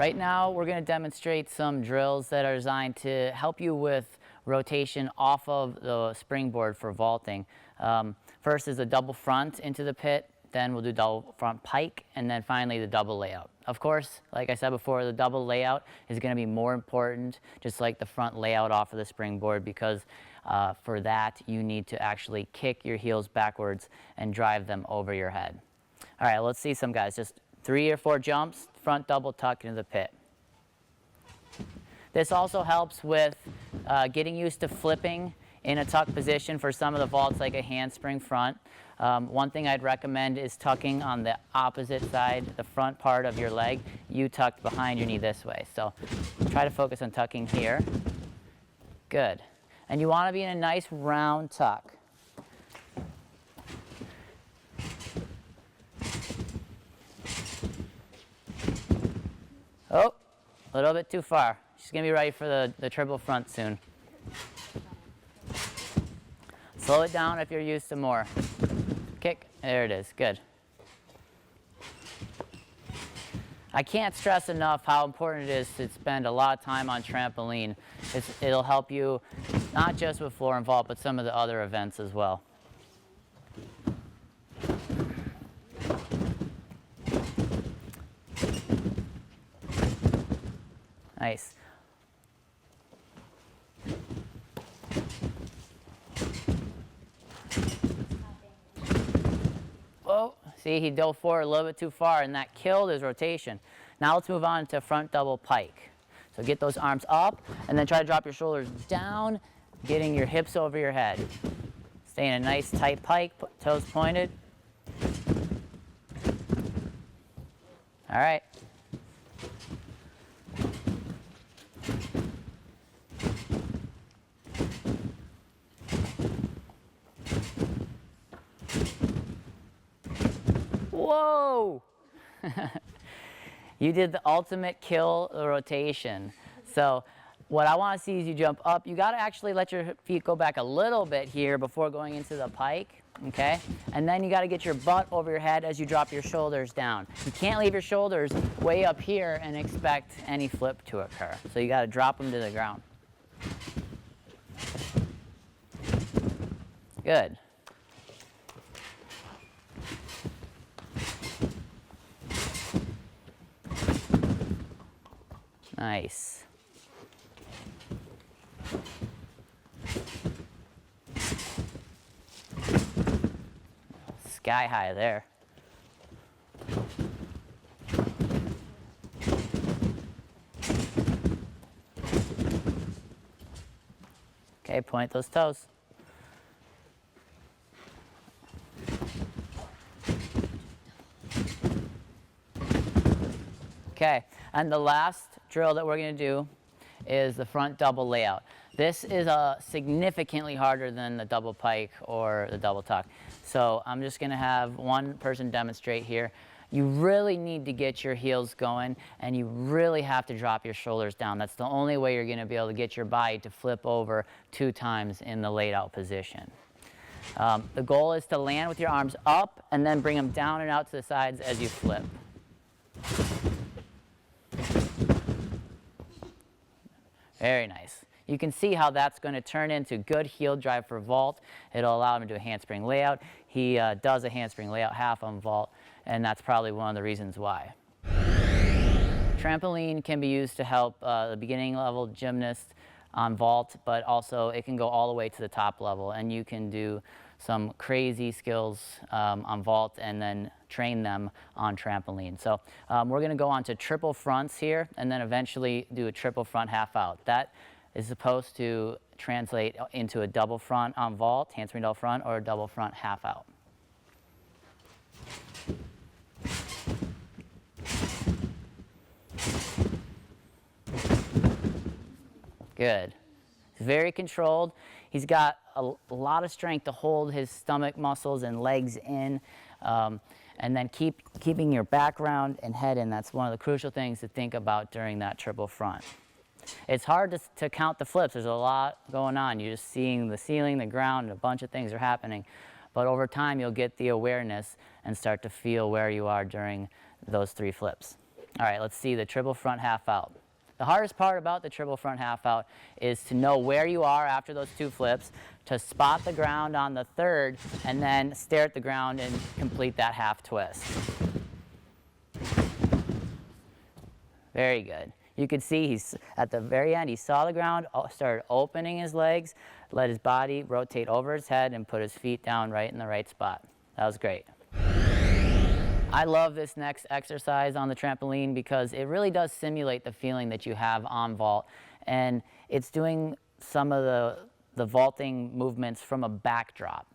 Right now, we're going to demonstrate some drills that are designed to help you with rotation off of the springboard for vaulting. First is a double front into the pit, then we'll do double front pike, and then finally the double layout. Of course, like I said before, the double layout is going to be more important, just like the front layout off of the springboard, because for that you need to actually kick your heels backwards and drive them over your head. All right, let's see some guys. Just 3 or 4 jumps, front double tuck into the pit. This also helps with getting used to flipping in a tuck position for some of the vaults, like a handspring front. One thing I'd recommend is tucking on the opposite side, the front part of your leg. You tucked behind your knee this way. So try to focus on tucking here. Good. And you want to be in a nice round tuck. Oh, a little bit too far. She's going to be ready for the triple front soon. Slow it down if you're used to more. Kick. There it is. Good. I can't stress enough how important it is to spend a lot of time on trampoline. It'll help you not just with floor and vault, but some of the other events as well. Nice. Whoa, see, he dove forward a little bit too far, and that killed his rotation. Now let's move on to front double pike. So get those arms up, and then try to drop your shoulders down, getting your hips over your head. Stay in a nice tight pike, toes pointed. All right. Whoa! You did the ultimate kill rotation. So what I want to see is you jump up. You got to actually let your feet go back a little bit here before going into the pike, okay? And then you got to get your butt over your head as you drop your shoulders down. You can't leave your shoulders way up here and expect any flip to occur. So you got to drop them to the ground. Good. Nice. Sky high there. Okay, point those toes. Okay, and the last drill that we're going to do is the front double layout. This is significantly harder than the double pike or the double tuck. So I'm just going to have one person demonstrate here. You really need to get your heels going, and you really have to drop your shoulders down. That's the only way you're going to be able to get your body to flip over 2 times in the laid out position. The goal is to land with your arms up and then bring them down and out to the sides as you flip. Very nice. You can see how that's going to turn into good heel drive for vault. It'll allow him to do a handspring layout. He does a handspring layout half on vault, and that's probably one of the reasons why. Trampoline can be used to help the beginning level gymnast on vault, but also it can go all the way to the top level, and you can do some crazy skills on vault and then train them on trampoline. So we're going to go on to triple fronts here, and then eventually do a triple front half out. That is supposed to translate into a double front on vault, handspring double front, or a double front half out. Good. Very controlled. He's got a lot of strength to hold his stomach muscles and legs in, and then keeping your background and head in. That's one of the crucial things to think about during that triple front. It's hard to count the flips. There's a lot going on. You're just seeing the ceiling, the ground, and a bunch of things are happening. But over time, you'll get the awareness and start to feel where you are during those 3 flips. All right, let's see the triple front half out. The hardest part about the triple front half out is to know where you are after those 2 flips, to spot the ground on the 3rd, and then stare at the ground and complete that half twist. Very good. You could see he's at the very end, he saw the ground, started opening his legs, let his body rotate over his head, and put his feet down right in the right spot. That was great. I love this next exercise on the trampoline because it really does simulate the feeling that you have on vault, and it's doing some of the vaulting movements from a backdrop.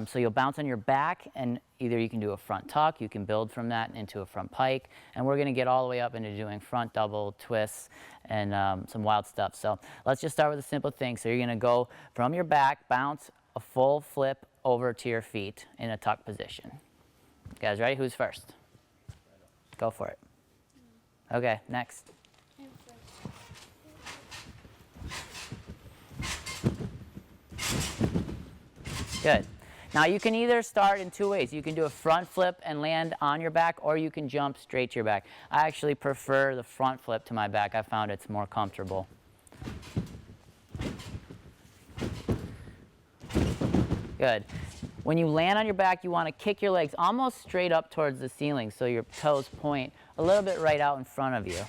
So you'll bounce on your back, and either you can do a front tuck, you can build from that into a front pike, and we're going to get all the way up into doing front double twists and some wild stuff. So let's just start with a simple thing. So you're going to go from your back, bounce a full flip over to your feet in a tuck position. You guys ready? Who's first? Go for it. Okay, next. Good. Now you can either start in 2 ways. You can do a front flip and land on your back, or you can jump straight to your back. I actually prefer the front flip to my back. I found it's more comfortable. Good. When you land on your back, you want to kick your legs almost straight up towards the ceiling so your toes point a little bit right out in front of you.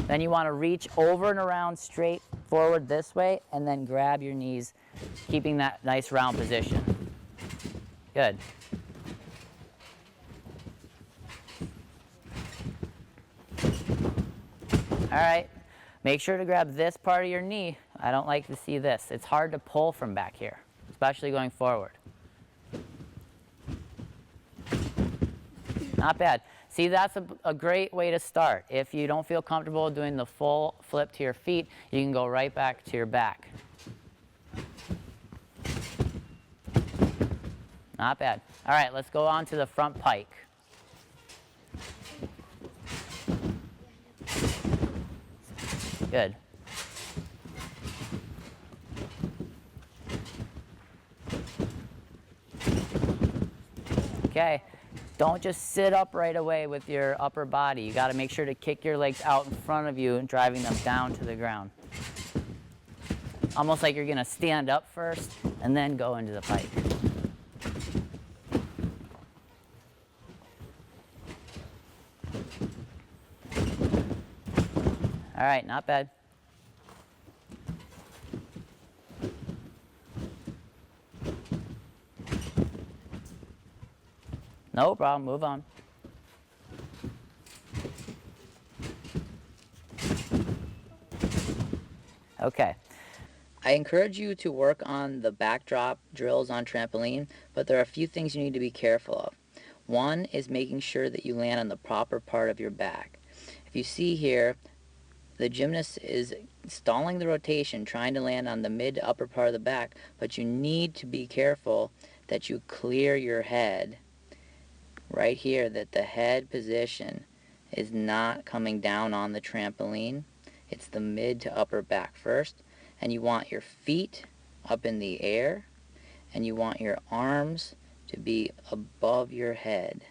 Then you want to reach over and around straight forward this way, and then grab your knees, keeping that nice round position. Good. All right. Make sure to grab this part of your knee. I don't like to see this. It's hard to pull from back here, especially going forward. Not bad. See, that's a great way to start. If you don't feel comfortable doing the full flip to your feet, you can go right back to your back. Not bad. All right, let's go on to the front pike. Good. Okay. Don't just sit up right away with your upper body. You got to make sure to kick your legs out in front of you and driving them down to the ground. Almost like you're going to stand up first and then go into the pike. All right, not bad. No problem, move on. Okay. I encourage you to work on the backdrop drills on trampoline, but there are a few things you need to be careful of. One is making sure that you land on the proper part of your back. If you see here, the gymnast is stalling the rotation, trying to land on the mid to upper part of the back, but you need to be careful that you clear your head right here, that the head position is not coming down on the trampoline. It's the mid to upper back first, and you want your feet up in the air, and you want your arms to be above your head.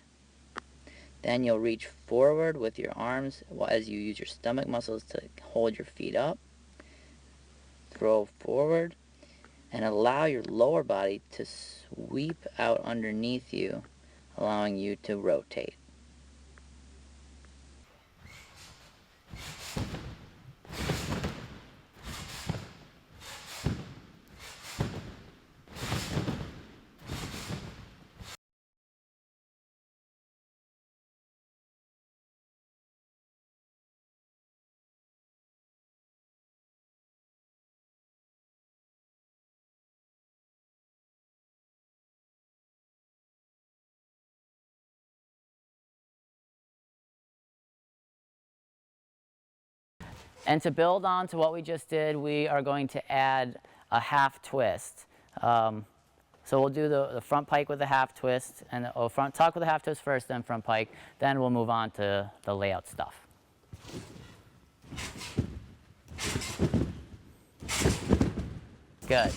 Then you'll reach forward with your arms as you use your stomach muscles to hold your feet up. Throw forward and allow your lower body to sweep out underneath you, allowing you to rotate. And to build on to what we just did, we are going to add a half twist. So we'll do the front pike with a half twist, and front tuck with a half twist first, then front pike. Then we'll move on to the layout stuff. Good.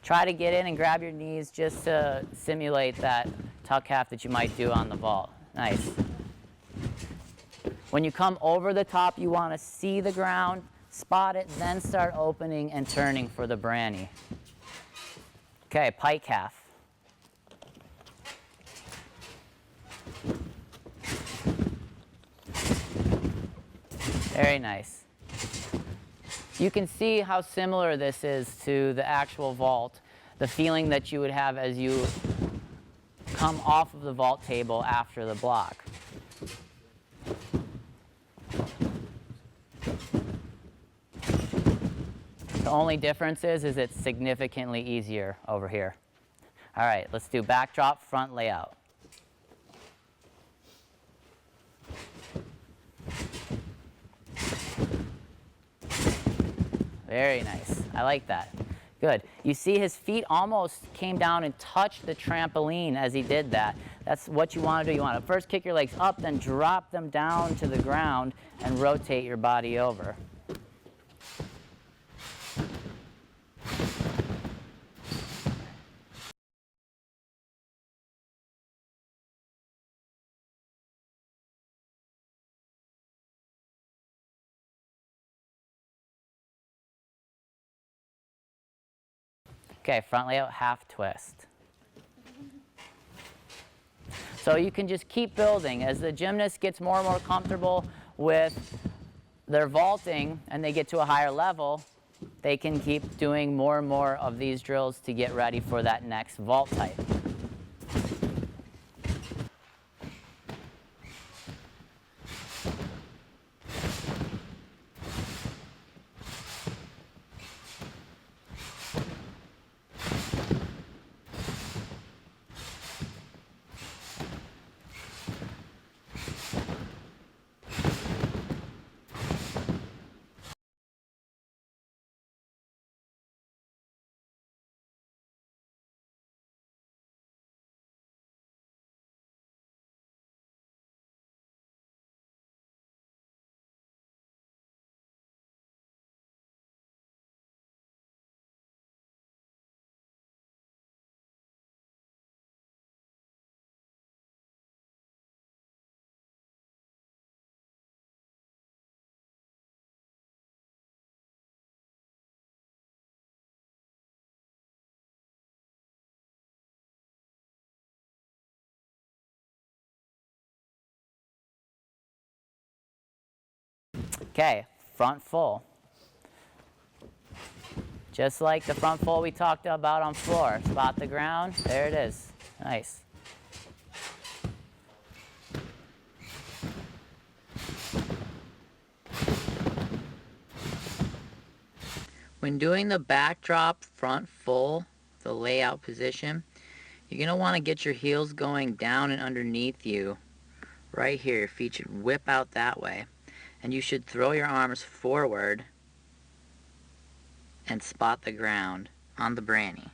Try to get in and grab your knees just to simulate that tuck half that you might do on the vault. Nice. When you come over the top, you want to see the ground, spot it, then start opening and turning for the branny. Okay, pike half. Very nice. You can see how similar this is to the actual vault, the feeling that you would have as you come off of the vault table after the block. The only difference is it's significantly easier over here. All right, let's do backdrop, front layout. Very nice. I like that. Good. You see his feet almost came down and touched the trampoline as he did that. That's what you want to do. You want to first kick your legs up, then drop them down to the ground and rotate your body over. Okay, front layout, half twist. So you can just keep building. As the gymnast gets more and more comfortable with their vaulting and they get to a higher level, they can keep doing more and more of these drills to get ready for that next vault type. Okay, front full. Just like the front full we talked about on floor. Spot the ground, there it is. Nice. When doing the backdrop front full, the layout position, you're going to want to get your heels going down and underneath you. Right here, your feet should whip out that way. And you should throw your arms forward and spot the ground on the branny.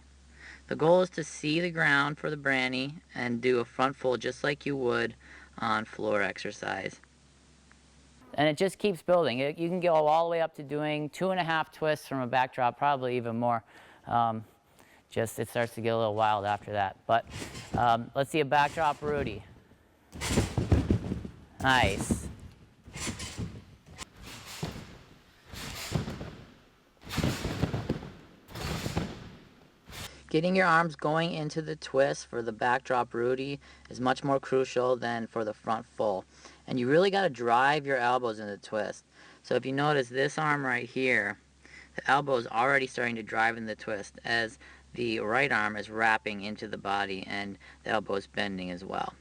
The goal is to see the ground for the branny and do a front full just like you would on floor exercise. And it just keeps building. You can go all the way up to doing 2.5 twists from a backdrop, probably even more. Just it starts to get a little wild after that. But let's see a backdrop Rudy. Nice. Getting your arms going into the twist for the backdrop Rudy is much more crucial than for the front full. And you really got to drive your elbows in the twist. So if you notice this arm right here, the elbow is already starting to drive in the twist as the right arm is wrapping into the body and the elbow is bending as well.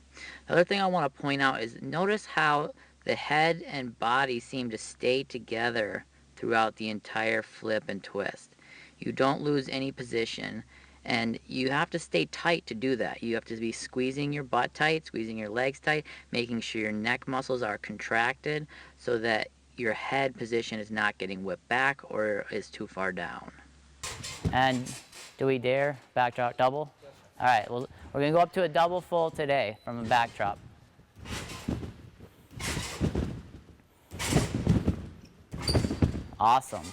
The other thing I want to point out is notice how the head and body seem to stay together throughout the entire flip and twist. You don't lose any position. And you have to stay tight to do that. You have to be squeezing your butt tight, squeezing your legs tight, making sure your neck muscles are contracted so that your head position is not getting whipped back or is too far down. And do we dare backdrop double? All right, well, we're going to go up to a double full today from a backdrop. Awesome.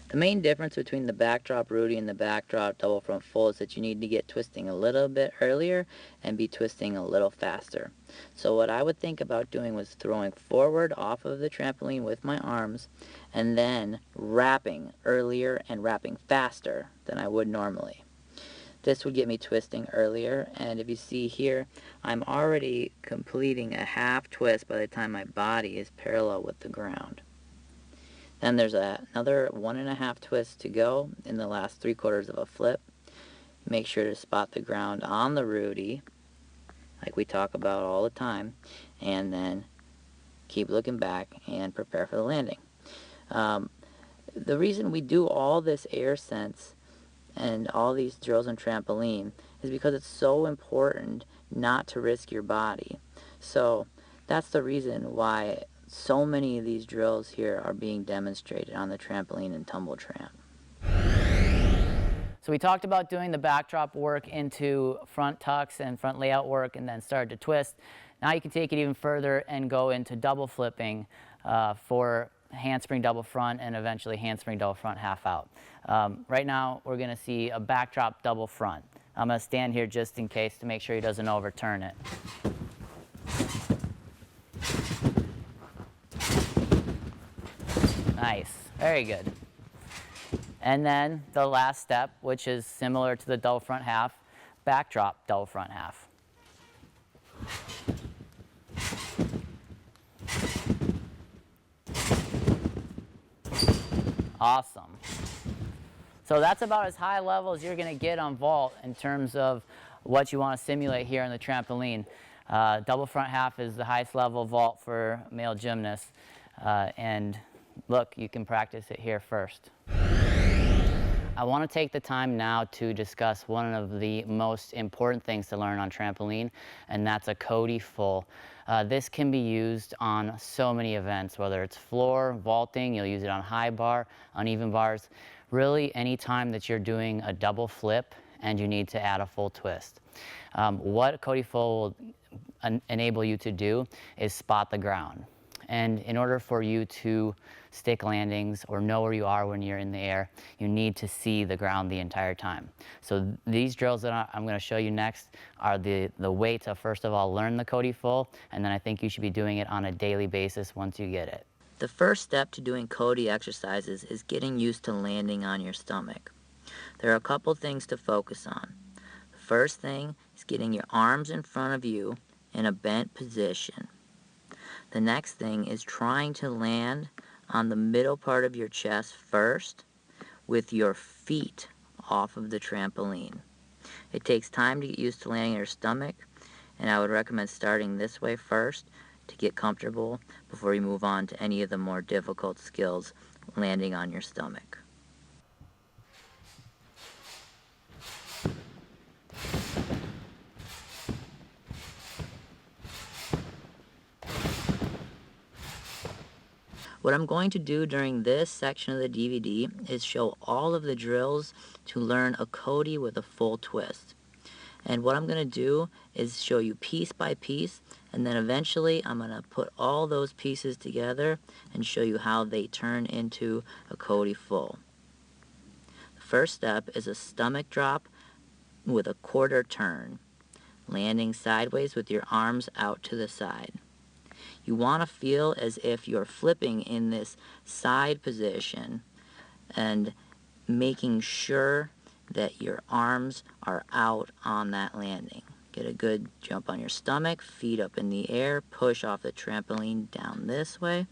The main difference between the backdrop Rudy and the backdrop double front full is that you need to get twisting a little bit earlier and be twisting a little faster. So what I would think about doing was throwing forward off of the trampoline with my arms and then wrapping earlier and wrapping faster than I would normally. This would get me twisting earlier, and if you see here, I'm already completing a half twist by the time my body is parallel with the ground. Then there's another 1.5 twists to go in the last 3/4 of a flip. Make sure to spot the ground on the Rudy, like we talk about all the time, and then keep looking back and prepare for the landing. The reason we do all this air sense and all these drills on trampoline is because it's so important not to risk your body. So that's the reason why so many of these drills here are being demonstrated on the trampoline and tumble tramp. So we talked about doing the backdrop work into front tucks and front layout work and then start to twist. Now you can take it even further and go into double flipping for handspring double front and eventually handspring double front half out. Right now we're going to see a backdrop double front. I'm going to stand here just in case to make sure he doesn't overturn it. Nice, very good. And then the last step, which is similar to the double front half, backdrop double front half. Awesome. So that's about as high level as you're going to get on vault in terms of what you want to simulate here on the trampoline. Double front half is the highest level vault for male gymnasts. And look, you can practice it here first. I want to take the time now to discuss one of the most important things to learn on trampoline, and that's a Cody full. This can be used on so many events, whether it's floor, vaulting, you'll use it on high bar, uneven bars. Really, any time that you're doing a double flip and you need to add a full twist. What Cody full will enable you to do is spot the ground. And in order for you to stick landings or know where you are when you're in the air, you need to see the ground the entire time. So these drills that I'm going to show you next are the way to, first of all, learn the Cody full, and then I think you should be doing it on a daily basis once you get it. The first step to doing Cody exercises is getting used to landing on your stomach. There are a couple things to focus on. The first thing is getting your arms in front of you in a bent position. The next thing is trying to land on the middle part of your chest first with your feet off of the trampoline. It takes time to get used to landing on your stomach, and I would recommend starting this way first to get comfortable before you move on to any of the more difficult skills landing on your stomach. What I'm going to do during this section of the DVD is show all of the drills to learn a Cody with a full twist. And what I'm going to do is show you piece by piece, and then eventually I'm going to put all those pieces together and show you how they turn into a Cody full. The first step is a stomach drop with a quarter turn, landing sideways with your arms out to the side. You want to feel as if you're flipping in this side position and making sure that your arms are out on that landing. Get a good jump on your stomach, feet up in the air, push off the trampoline down this way,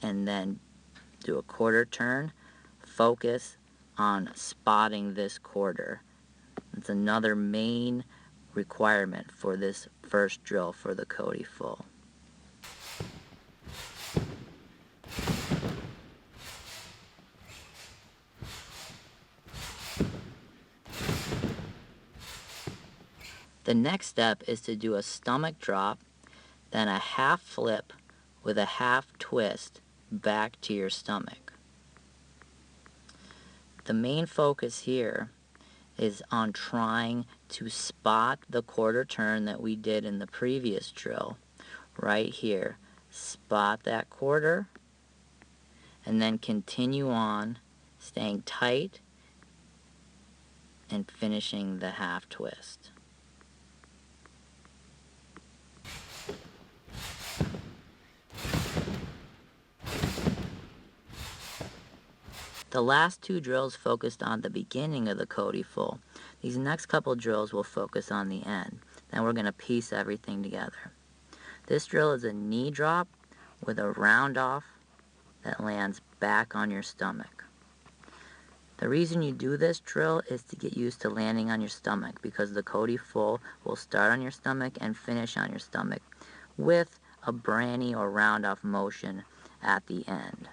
and then do a quarter turn. Focus on spotting this quarter. It's another main requirement for this first drill for the Cody full. The next step is to do a stomach drop, then a half flip with a half twist back to your stomach. The main focus here is on trying to spot the quarter turn that we did in the previous drill. Right here, spot that quarter, and then continue on, staying tight and finishing the half twist. The last two drills focused on the beginning of the Cody full. These next couple drills will focus on the end. Then we're going to piece everything together. This drill is a knee drop with a round off that lands back on your stomach. The reason you do this drill is to get used to landing on your stomach, because the Cody full will start on your stomach and finish on your stomach with a branny or round off motion at the end.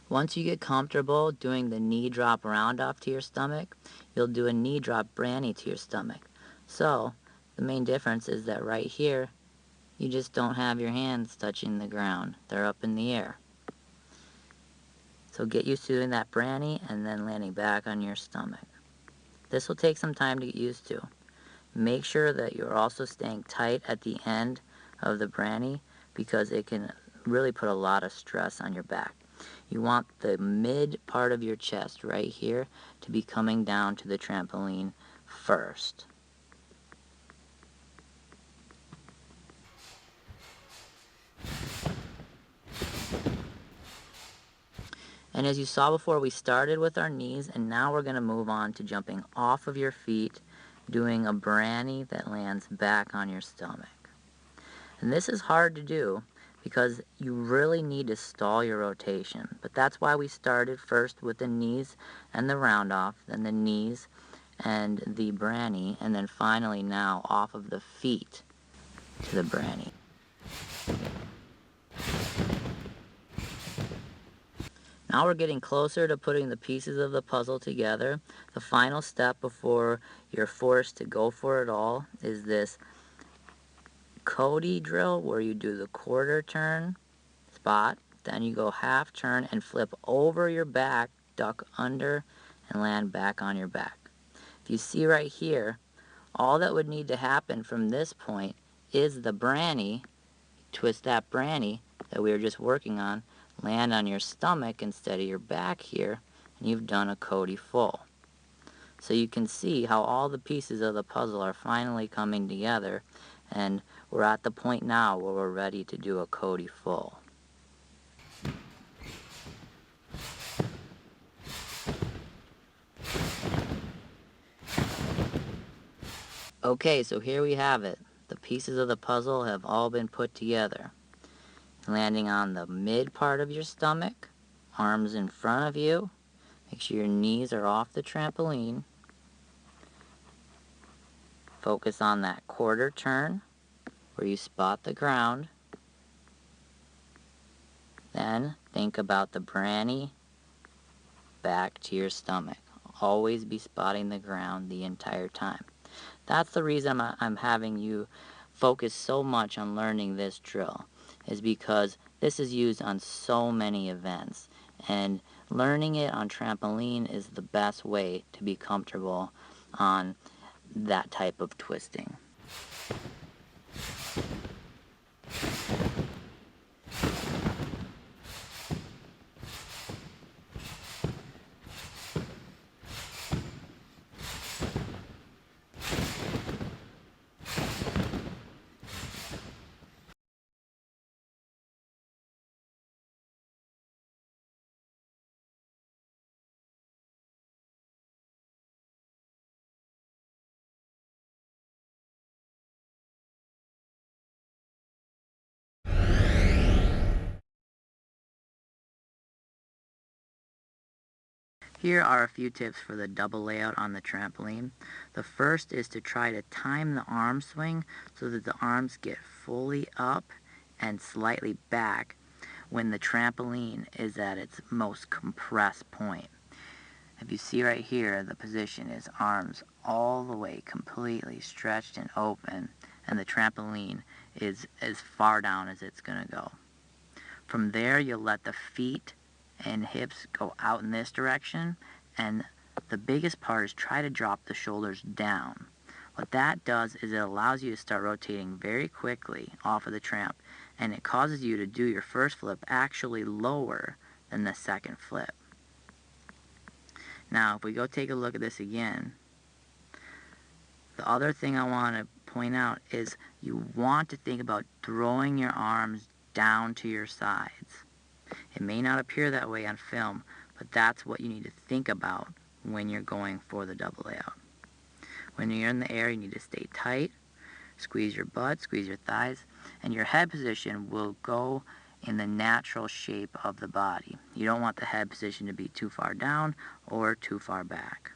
Once you get comfortable doing the knee drop round off to your stomach, you'll do a knee drop branny to your stomach. So the main difference is that right here, you just don't have your hands touching the ground. They're up in the air. So get used to doing that branny and then landing back on your stomach. This will take some time to get used to. Make sure that you're also staying tight at the end of the branny, because it can really put a lot of stress on your back. You want the mid part of your chest right here to be coming down to the trampoline first. And as you saw before, we started with our knees, and now we're going to move on to jumping off of your feet, doing a branny that lands back on your stomach. And this is hard to do because you really need to stall your rotation. But that's why we started first with the knees and the round off, then the knees and the branny, and then finally now off of the feet to the branny. Now we're getting closer to putting the pieces of the puzzle together. The final step before you're forced to go for it all is this Cody drill, where you do the quarter turn spot, then you go half turn and flip over your back, duck under, and land back on your back. If you see right here, all that would need to happen from this point is the branny. Twist that branny that we were just working on, land on your stomach instead of your back here, and you've done a Cody full. So you can see how all the pieces of the puzzle are finally coming together, and we're at the point now where we're ready to do a Cody full. Okay, so here we have it. The pieces of the puzzle have all been put together. Landing on the mid part of your stomach, arms in front of you. Make sure your knees are off the trampoline. Focus on that quarter turn where you spot the ground. Then think about the branny back to your stomach. Always be spotting the ground the entire time. That's the reason I'm having you focus so much on learning this drill, is because this is used on so many events, and learning it on trampoline is the best way to be comfortable on that type of twisting. Here are a few tips for the double layout on the trampoline. The first is to try to time the arm swing so that the arms get fully up and slightly back when the trampoline is at its most compressed point. If you see right here, the position is arms all the way completely stretched and open, and the trampoline is as far down as it's going to go. From there, you'll let the feet and hips go out in this direction, and the biggest part is try to drop the shoulders down. What that does is it allows you to start rotating very quickly off of the tramp, and it causes you to do your first flip actually lower than the second flip. Now, if we go take a look at this again, the other thing I want to point out is you want to think about throwing your arms down to your sides. It may not appear that way on film, but that's what you need to think about when you're going for the double layout. When you're in the air, you need to stay tight, squeeze your butt, squeeze your thighs, and your head position will go in the natural shape of the body. You don't want the head position to be too far down or too far back.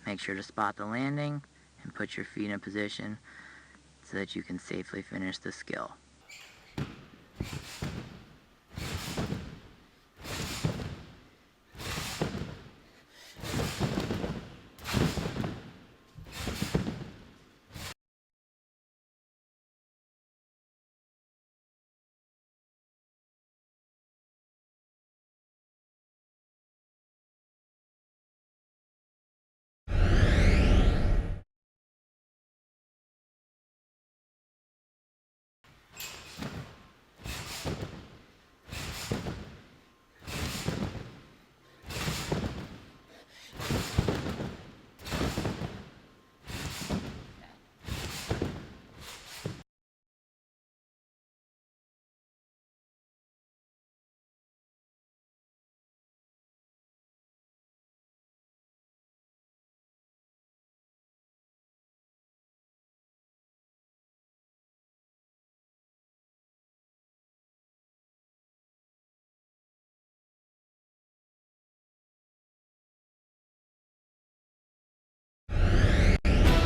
Make sure to spot the landing and put your feet in a position so that you can safely finish the skill.